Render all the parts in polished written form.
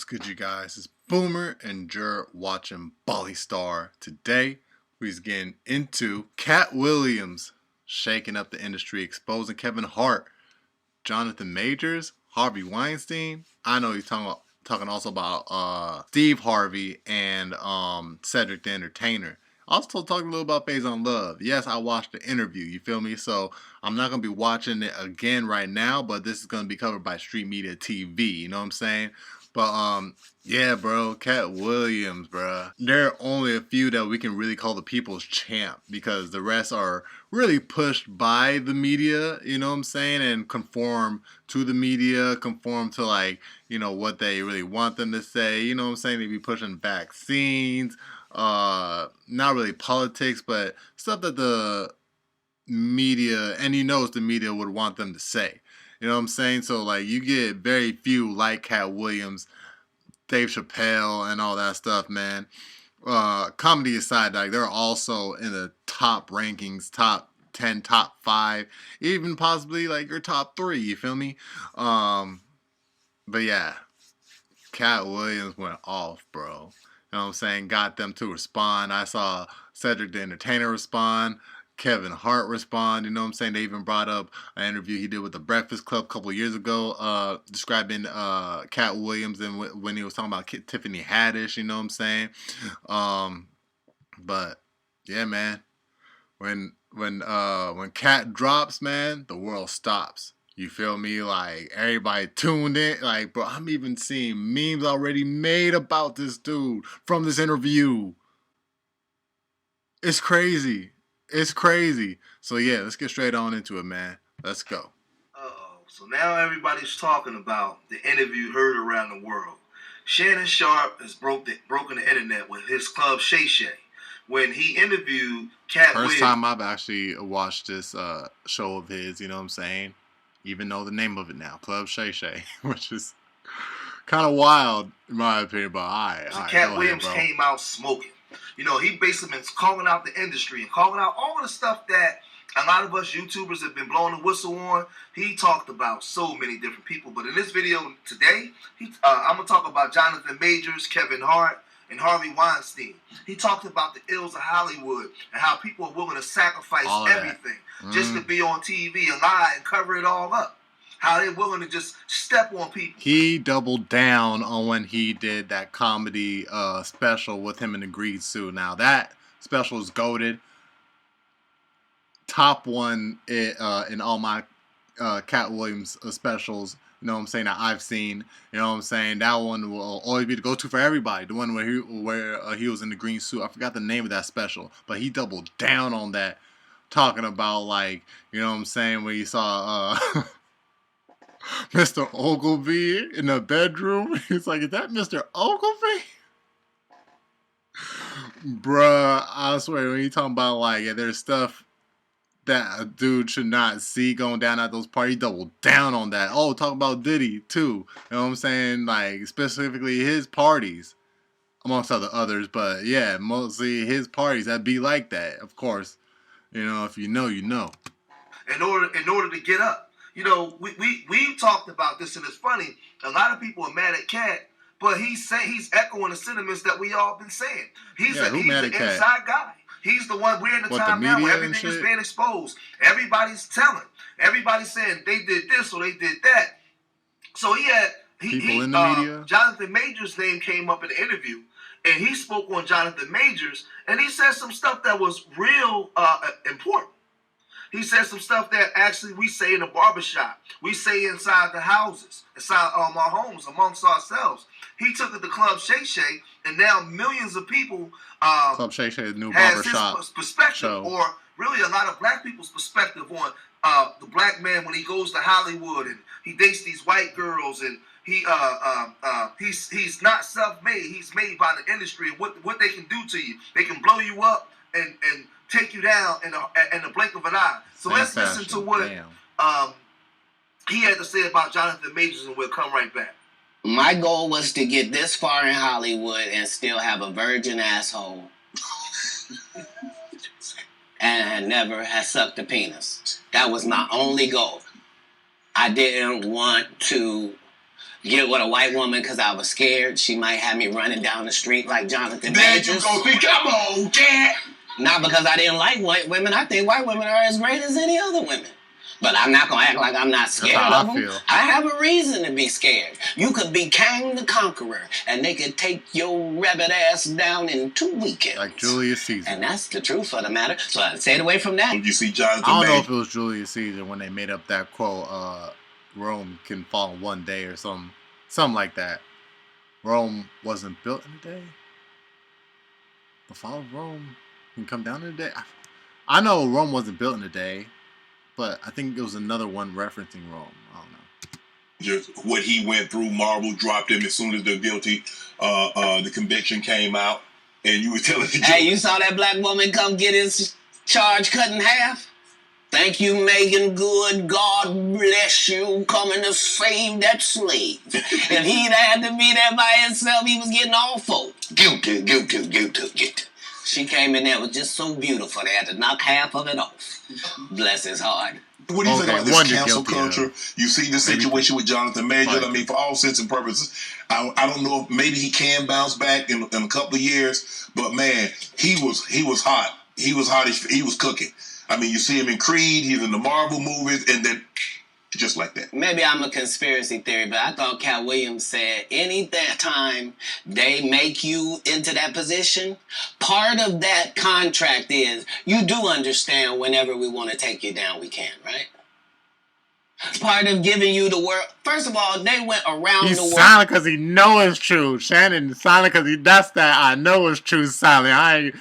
good, you guys? It's Boomer and Jer watching Bally Star. Today, we're getting into Katt Williams shaking up the industry, exposing Kevin Hart, Jonathan Majors, Harvey Weinstein. I know he's talking also about Steve Harvey and Cedric the Entertainer. Also talking a little about Phase on Love. Yes, I watched the interview, you feel me? So I'm not going to be watching it again right now, but this is going to be covered by Street Media TV, you know what I'm saying? But yeah, bro, Katt Williams, bro. There are only a few that we can really call the people's champ because the rest are really pushed by the media, you know what I'm saying, and conform to the media, conform to like, you know, what they really want them to say, you know what I'm saying? They be pushing vaccines, not really politics, but stuff that the media, and he knows the media would want them to say. You know what I'm saying? So like you get very few like Katt Williams, Dave Chappelle, and all that stuff, man. Comedy aside, like they're also in the top rankings, top 10, top 5, even possibly like your top 3. You feel me? But yeah, Katt Williams went off, bro. You know what I'm saying? Got them to respond. I saw Cedric the Entertainer respond. Kevin Hart respond. You know what I'm saying? They even brought up an interview he did with the Breakfast Club a couple years ago, describing Katt Williams and when he was talking about Tiffany Haddish. You know what I'm saying? But yeah, man. When Katt drops, man, the world stops. You feel me? Like everybody tuned in. Like, bro, I'm even seeing memes already made about this dude from this interview. It's crazy. It's crazy. So yeah, let's get straight on into it, man. Let's go. So now everybody's talking about the interview heard around the world. Shannon Sharp has broken the internet with his club Shay Shay when he interviewed Katt Williams. First time I've actually watched this show of his, you know what I'm saying? Even know the name of it now, Club Shay Shay, which is kind of wild in my opinion, but Katt Williams came out smoking. You know, he basically been calling out the industry and calling out all the stuff that a lot of us YouTubers have been blowing the whistle on. He talked about so many different people. But in this video today, I'm going to talk about Jonathan Majors, Kevin Hart, and Harvey Weinstein. He talked about the ills of Hollywood and how people are willing to sacrifice everything just to be on TV and lie and cover it all up. How they're willing to just step on people. He doubled down on when he did that comedy special with him in the green suit. Now that special is goated. Top one in all my Katt Williams specials. You know what I'm saying, that I've seen. You know what I'm saying? That one will always be the go-to for everybody. The one where he was in the green suit. I forgot the name of that special. But he doubled down on that. Talking about, like, you know what I'm saying, where you saw Mr. Ogilvy in the bedroom. He's like, is that Mr. Ogilvy? Bruh, I swear, when you talking about, like, yeah, there's stuff that a dude should not see going down at those parties, double down on that. Oh, talk about Diddy too. You know what I'm saying? Like specifically his parties, amongst others. But yeah, mostly his parties that be like that. Of course, you know, if you know, you know. In order to get up, you know, we talked about this, and it's funny. A lot of people are mad at Katt, but he's echoing the sentiments that we all been saying. He's an inside guy. He's the one. We're in the time now where everything is being exposed. Everybody's telling. Everybody's saying they did this or they did that. So people in the media. Jonathan Majors' name came up in the interview, and he spoke on Jonathan Majors, and he said some stuff that was real important. He said some stuff that actually we say in the barbershop. We say inside the houses, inside our homes, amongst ourselves. He took it to Club Shay Shay, and now millions of people Club Shay Shay, the new barbershop his perspective, show. Or really a lot of black people's perspective on the black man when he goes to Hollywood and he dates these white girls, and he's not self-made. He's made by the industry, and what they can do to you. They can blow you up and take you down in the blink of an eye. So let's listen to what he had to say about Jonathan Majors, and we'll come right back. My goal was to get this far in Hollywood and still have a virgin asshole and never have sucked a penis. That was my only goal. I didn't want to, get with a white woman because I was scared she might have me running down the street like Jonathan There you Majors. go. See, come on, Cat. Not because I didn't like white women. I think white women are as great as any other women. But I'm not going to act like I'm not scared of them. I have a reason to be scared. You could be Kang the Conqueror, and they could take your rabbit ass down in 2 weekends. Like Julius Caesar. And that's the truth of the matter. So I stayed away from that. You see Jonathan I don't know Majors. if it was Julius Caesar when they made up that quote, Rome can fall in one day or something like that. Rome wasn't built in a day. The fall of Rome can come down in a day. I know Rome wasn't built in a day, but I think it was another one referencing Rome. I don't know. Just what he went through, Marvel dropped him as soon as the conviction came out, and you were telling the Hey, you saw that black woman come get his charge cut in half? Thank you, Megan Good. God bless you, coming to save that slave. If he'd had to be there by himself, he was getting all four. Guilty. She came in there, was just so beautiful, they had to knock half of it off. Bless his heart. What do you think about this cancel culture? You see the situation with Jonathan Majors. I mean, for all sense and purposes, I don't know if maybe he can bounce back in a couple of years, but man, he was hot. He was hot. He was cooking. I mean, you see him in Creed. He's in the Marvel movies, and then just like that. Maybe I'm a conspiracy theory, but I thought Katt Williams said any time they make you into that position, part of that contract is you do understand whenever we want to take you down, we can, right? Part of giving you the world. First of all, they went around the world. He's silent because he know it's true. Shannon is silent because he does that. I know it's true silent. I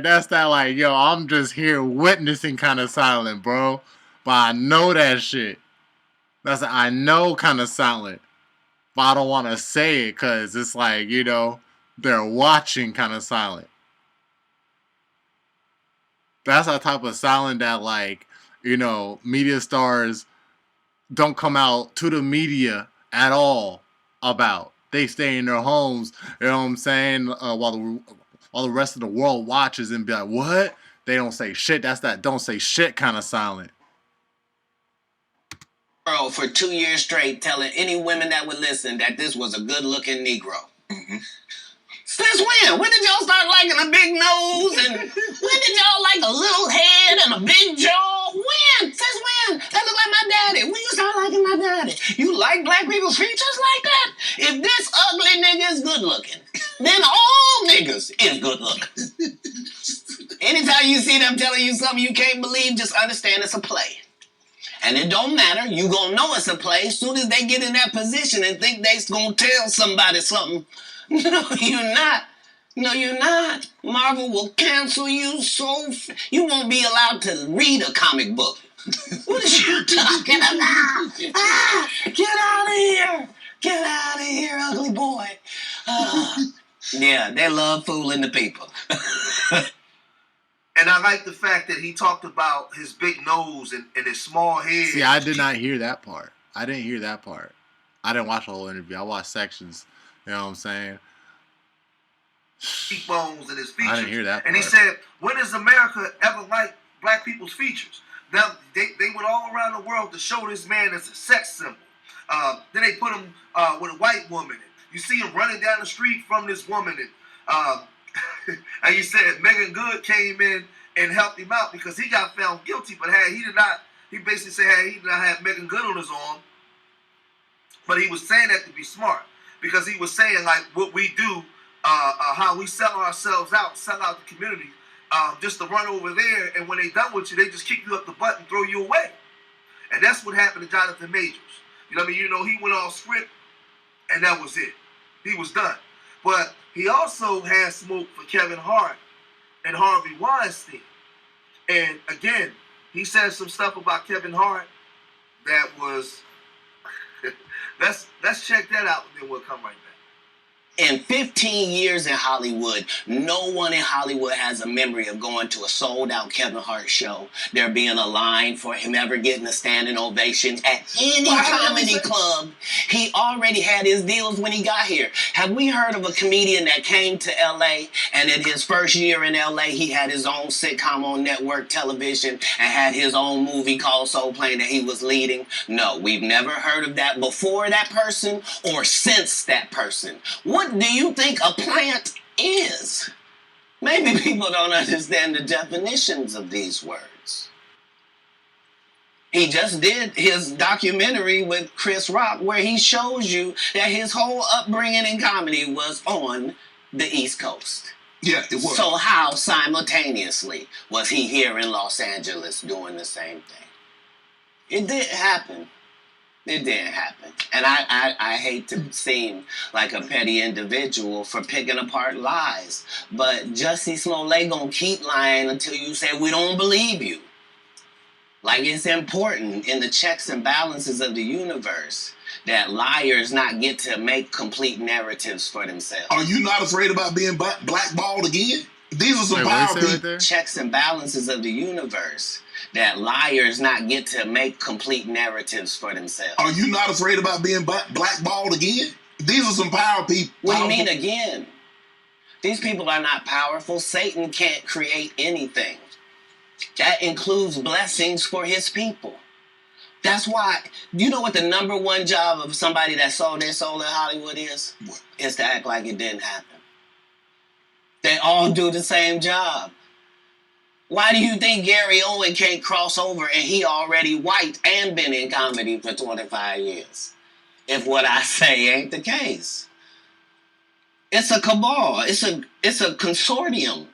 that's that like, yo, I'm just here witnessing kind of silent, bro. But I know that shit. That's I know kind of silent. But I don't want to say it because it's like, you know, they're watching kind of silent. That's that type of silent that, like, you know, media stars don't come out to the media at all about. They stay in their homes, you know what I'm saying, while the rest of the world watches and be like, what? They don't say shit. That's that don't say shit kind of silent. For 2 years straight, telling any women that would listen that this was a good-looking Negro. Mm-hmm. Since when? When did y'all start liking a big nose? And when did y'all like a little head and a big jaw? When? Since when? That look like my daddy. When you start liking my daddy? You like black people's features like that? If this ugly nigga is good-looking, then all niggas is good-looking. Anytime you see them telling you something you can't believe, just understand it's a play. And it don't matter. You gonna know it's a play as soon as they get in that position and think they gonna tell somebody something. No, you're not. No, you're not. Marvel will cancel you you won't be allowed to read a comic book. What are you talking about? Get out of here. Get out of here, ugly boy. Yeah, they love fooling the people. And I like the fact that he talked about his big nose and his small head. See, I did not hear that part. I didn't hear that part. I didn't watch the whole interview. I watched sections. You know what I'm saying? Cheekbones and his features. I didn't hear that part. And he said, when has America ever liked black people's features? Now, they went all around the world to show this man as a sex symbol. Then they put him with a white woman. You see him running down the street from this woman. And you said Megan Good came in and helped him out because he got found guilty, but he basically said he did not have Megan Good on his arm, but he was saying that to be smart because he was saying like what we do, how we sell ourselves out, sell out the community, just to run over there, and when they done with you, they just kick you up the butt and throw you away. And that's what happened to Jonathan Majors. You know what I mean? You know, he went off script, and that was it. He was done. But he also had smoke for Kevin Hart and Harvey Weinstein. And again, he said some stuff about Kevin Hart that was... let's check that out, and then we'll come right back. In 15 years in Hollywood, no one in Hollywood has a memory of going to a sold-out Kevin Hart show, there being a line for him ever getting a standing ovation at any comedy club. He already had his deals when he got here. Have we heard of a comedian that came to L.A. and in his first year in L.A. he had his own sitcom on network television and had his own movie called Soul Plane that he was leading? No, we've never heard of that before that person or since that person. What do you think a plant is? Maybe people don't understand the definitions of these words. He just did his documentary with Chris Rock where he shows you that his whole upbringing in comedy was on the East Coast. Yeah, it was. So how simultaneously was he here in Los Angeles doing the same thing? It didn't happen. It didn't happen. And I hate to seem like a petty individual for picking apart lies, but Jussie Smollett gonna keep lying until you say we don't believe you. Like, it's important in the checks and balances of the universe that liars not get to make complete narratives for themselves. Are you not afraid about being blackballed again? These are some power people. Right, checks and balances of the universe that liars not get to make complete narratives for themselves. Are you not afraid about being blackballed again? These are some power people. What do you mean again? These people are not powerful. Satan can't create anything. That includes blessings for his people. That's why, you know what the number one job of somebody that sold their soul in Hollywood is? What? Is to act like it didn't happen. They all do the same job. Why do you think Gary Owen can't cross over and he already white and been in comedy for 25 years? If what I say ain't the case. It's a cabal. It's a consortium.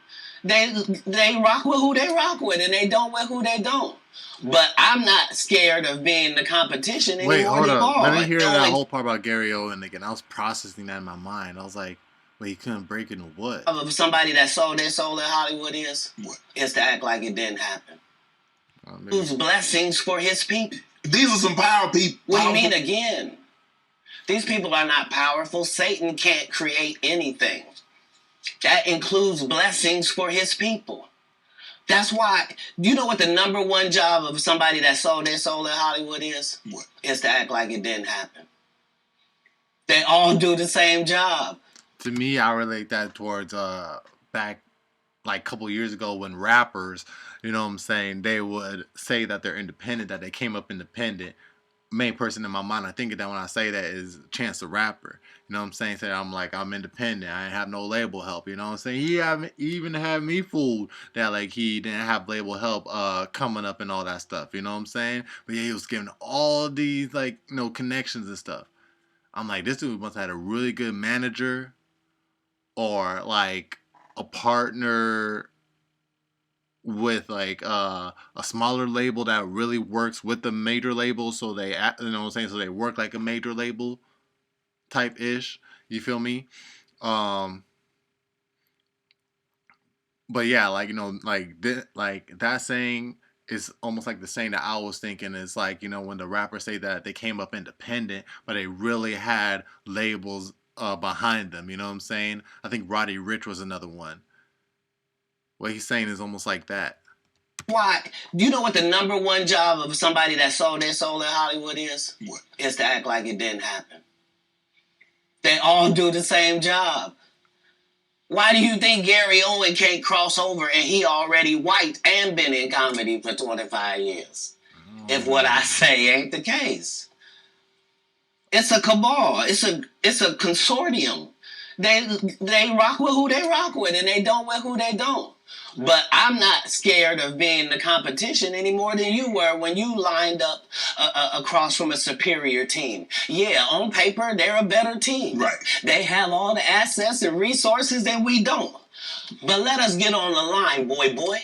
They rock with who they rock with and they don't with who they don't. But I'm not scared of being the competition anymore. Wait, hold up. Let me hear that Like, whole part about Gary Owen again. I was processing that in my mind. I was like, wait, he couldn't break into what? of somebody that sold their soul in Hollywood is? What? Is to act like it didn't happen. Maybe. Whose blessings for his people. These are some power people. What do you mean again? These people are not powerful. Satan can't create anything. That includes blessings for his people. That's why, you know what the number one job of somebody that sold their soul in Hollywood is? What? Is to act like it didn't happen. They all do the same job. To me, I relate that towards back like a couple years ago when rappers, you know what I'm saying, they would say that they're independent, that they came up independent. Main person in my mind, I think of that when I say that is Chance the Rapper. You know what I'm saying? Say I'm like, I'm independent. I ain't have no label help. You know what I'm saying? He even had me fooled that like he didn't have label help coming up and all that stuff. You know what I'm saying? But yeah, he was giving all these like, you know, connections and stuff. I'm like, this dude must have had a really good manager or like a partner with like a smaller label that really works with the major label, so they, you know what I'm saying, so they work like a major label type ish. You feel me? But yeah, like, you know, like that saying is almost like the saying that I was thinking is like, you know, when the rappers say that they came up independent, but they really had labels behind them. You know what I'm saying? I think Roddy Ricch was another one. What he's saying is almost like that. Why? Do you know what the number one job of somebody that sold their soul in Hollywood is? What? Is to act like it didn't happen. They all do the same job. Why do you think Gary Owen can't cross over and he already white and been in comedy for 25 years? If what I say ain't the case. It's a cabal. It's a consortium. They rock with who they rock with and they don't with who they don't. But I'm not scared of being the competition any more than you were when you lined up across from a superior team. Yeah, on paper, they're a better team. Right. They have all the assets and resources that we don't. But let us get on the line, boy,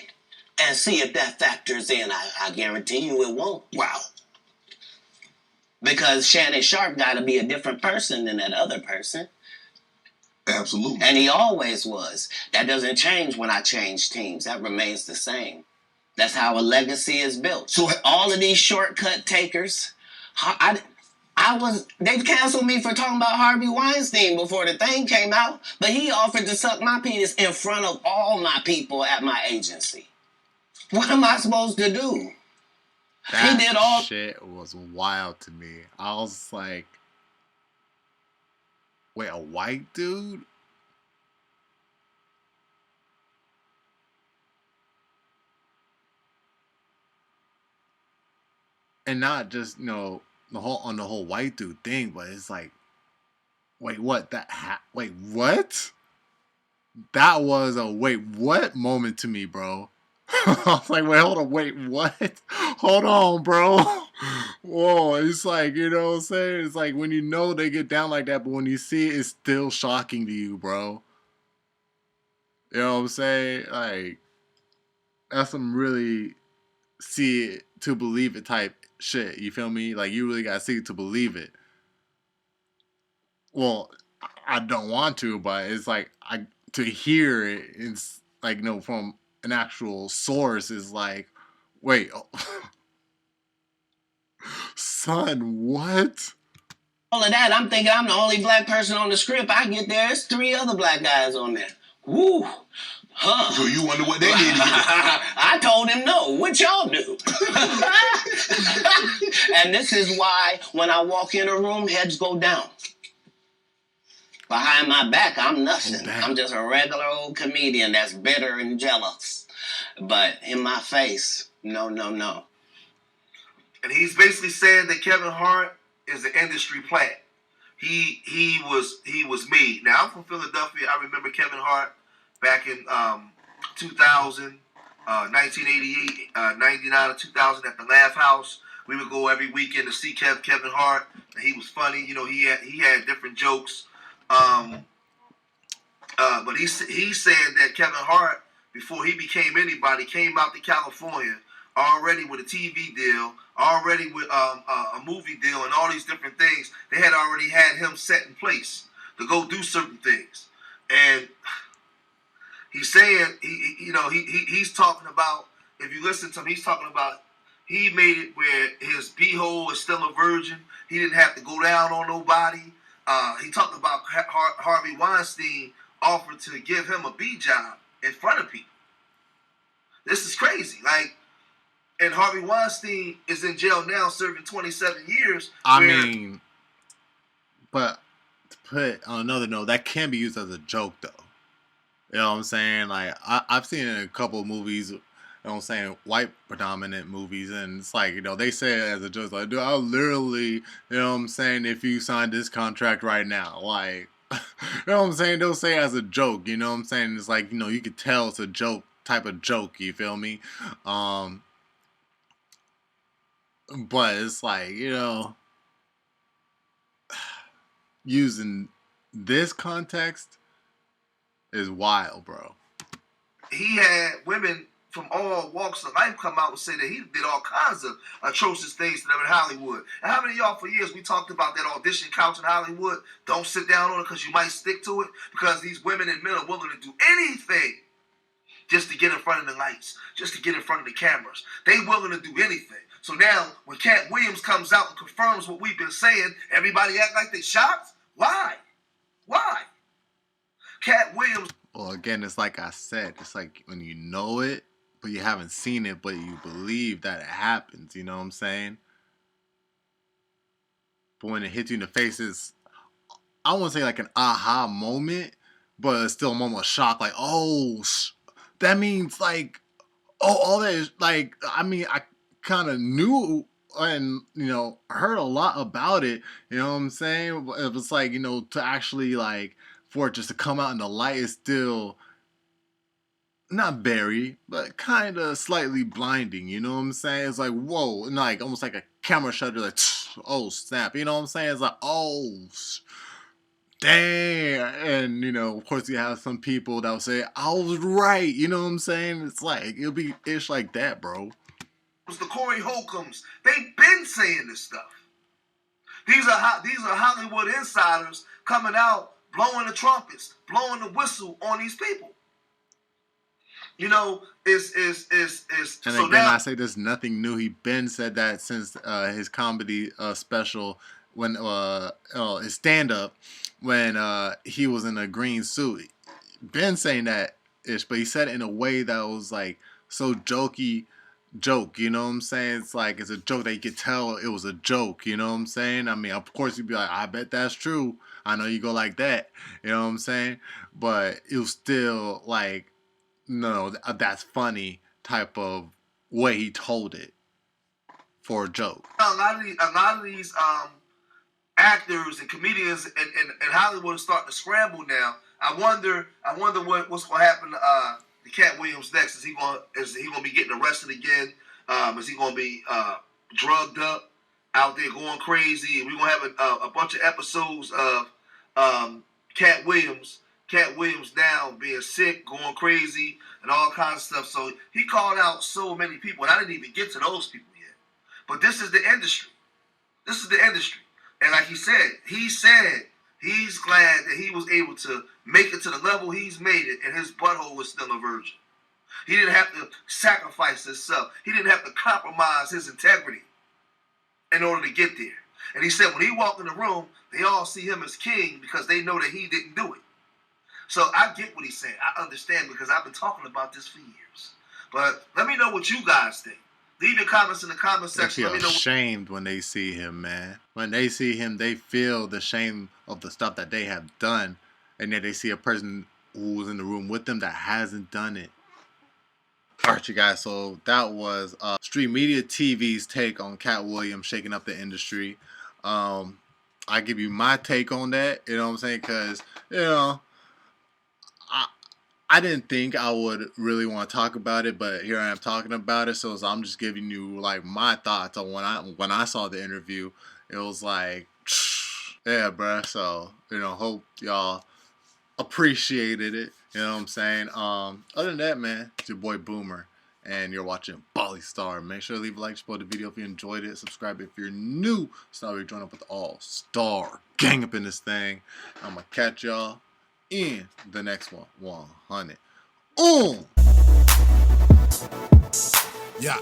and see if that factors in. I guarantee you it won't. Wow. Because Shannon Sharp got to be a different person than that other person. Absolutely. And he always was. That doesn't change when I change teams. That remains the same. That's how a legacy is built. So all of these shortcut takers, I They canceled me for talking about Harvey Weinstein before the thing came out, but he offered to suck my penis in front of all my people at my agency. What am I supposed to do? That he did all shit was wild to me. I was like, wait, a white dude? And not just, the whole white dude thing, but it's like, wait, what? Wait, what? That was a wait, what moment to me, bro. I was like, wait, hold on, wait, what? Hold on, bro. Whoa, it's like, you know what I'm saying? It's like when you know they get down like that, but when you see it, it's still shocking to you, bro. You know what I'm saying? Like, that's some really see it to believe it type shit. You feel me? Like, you really gotta see it to believe it. Well, I don't want to, but it's like, to hear it, it's like, from an actual source is like, wait, son, what? All of that, I'm thinking I'm the only black person on the script. I get there, there's 3 other black guys on there. Woo! Huh. So you wonder what they did? I told him no. What y'all do? And this is why when I walk in a room, heads go down. Behind my back, I'm nothing. I'm just a regular old comedian that's bitter and jealous. But in my face, no. And he's basically saying that Kevin Hart is an industry plant. He was made. Now, I'm from Philadelphia. I remember Kevin Hart back in 2000, 1988, 99 or 2000 at the Laugh House. We would go every weekend to see Kevin Hart. And he was funny. He had different jokes. But he's saying that Kevin Hart, before he became anybody, came out to California already with a TV deal, already with a movie deal, and all these different things. They had already had him set in place to go do certain things, and he's saying he's talking about, if you listen to him, he's talking about he made it where his beehole is still a virgin. He didn't have to go down on nobody. He talked about Harvey Weinstein offered to give him a B job in front of people. This is crazy. Like, and Harvey Weinstein is in jail now serving 27 years. But to put on another note, that can be used as a joke, though. You know what I'm saying? Like, I've seen it in a couple of movies, white predominant movies, and it's like, they say it as a joke, like, dude, I'll literally, if you sign this contract right now, like, they'll say it as a joke, it's like, you could tell it's a joke, type of joke, you feel me? But it's like, using this context is wild, bro. He had women from all walks of life come out and say that he did all kinds of atrocious things to them in Hollywood. And how many of y'all for years we talked about that audition couch in Hollywood? Don't sit down on it because you might stick to it, because these women and men are willing to do anything just to get in front of the lights, just to get in front of the cameras. They willing to do anything. So now when Katt Williams comes out and confirms what we've been saying, everybody act like they shocked? Why? Katt Williams. Well, again, it's like I said, it's like when you know it, but you haven't seen it, but you believe that it happens, you know what I'm saying? But when it hits you in the face, it's, I won't say like an aha moment, but it's still a moment of shock, like, oh, that means like, all that is, like, I kind of knew and, heard a lot about it, you know what I'm saying? It was like, to actually, like, for it just to come out in the light is still not very, but kind of slightly blinding, you know what I'm saying? It's like, whoa, and like almost like a camera shutter, like, oh snap, you know what I'm saying? It's like, oh, damn. And, of course you have some people that will say, I was right, you know what I'm saying? It's like, it'll be ish like that, bro. The Corey Holcombs, they've been saying this stuff. These are Hollywood insiders coming out, blowing the trumpets, blowing the whistle on these people. And so again, I say there's nothing new. He been said that since his comedy special when his stand up when he was in a green suit. Ben saying that ish, but he said it in a way that was like so joke, you know what I'm saying? It's like it's a joke that you could tell it was a joke, you know what I'm saying? I mean, of course you'd be like, I bet that's true. I know you go like that, you know what I'm saying? But it was still like, no, that's funny type of way he told it for a joke. A lot of these actors and comedians in Hollywood are starting to scramble now. I wonder what's going to happen to Katt Williams next. Is he going to be getting arrested again? Is he going to be drugged up out there going crazy? We're going to have a bunch of episodes of Katt Williams now being sick, going crazy, and all kinds of stuff. So he called out so many people, and I didn't even get to those people yet. But this is the industry. This is the industry. And like he said he's glad that he was able to make it to the level he's made it, and his butthole was still a virgin. He didn't have to sacrifice himself. He didn't have to compromise his integrity in order to get there. And he said when he walked in the room, they all see him as king because they know that he didn't do it. So I get what he's saying. I understand because I've been talking about this for years. But let me know what you guys think. Leave your comments in the comment section. They feel ashamed when they see him, man. When they see him, they feel the shame of the stuff that they have done. And then they see a person who was in the room with them that hasn't done it. All right, you guys. So that was Street Media TV's take on Katt Williams shaking up the industry. I give you my take on that. You know what I'm saying? Because, you know, I didn't think I would really want to talk about it, but here I am talking about it. So I'm just giving you like my thoughts on when I saw the interview. It was like, yeah, bruh. So hope y'all appreciated it. You know what I'm saying? Other than that, man, it's your boy Boomer, and you're watching Bali Star. Make sure to leave a like, support the video if you enjoyed it. Subscribe if you're new. So we join up with the all-star gang up in this thing. I'm gonna catch y'all in the next one. 100. Yeah.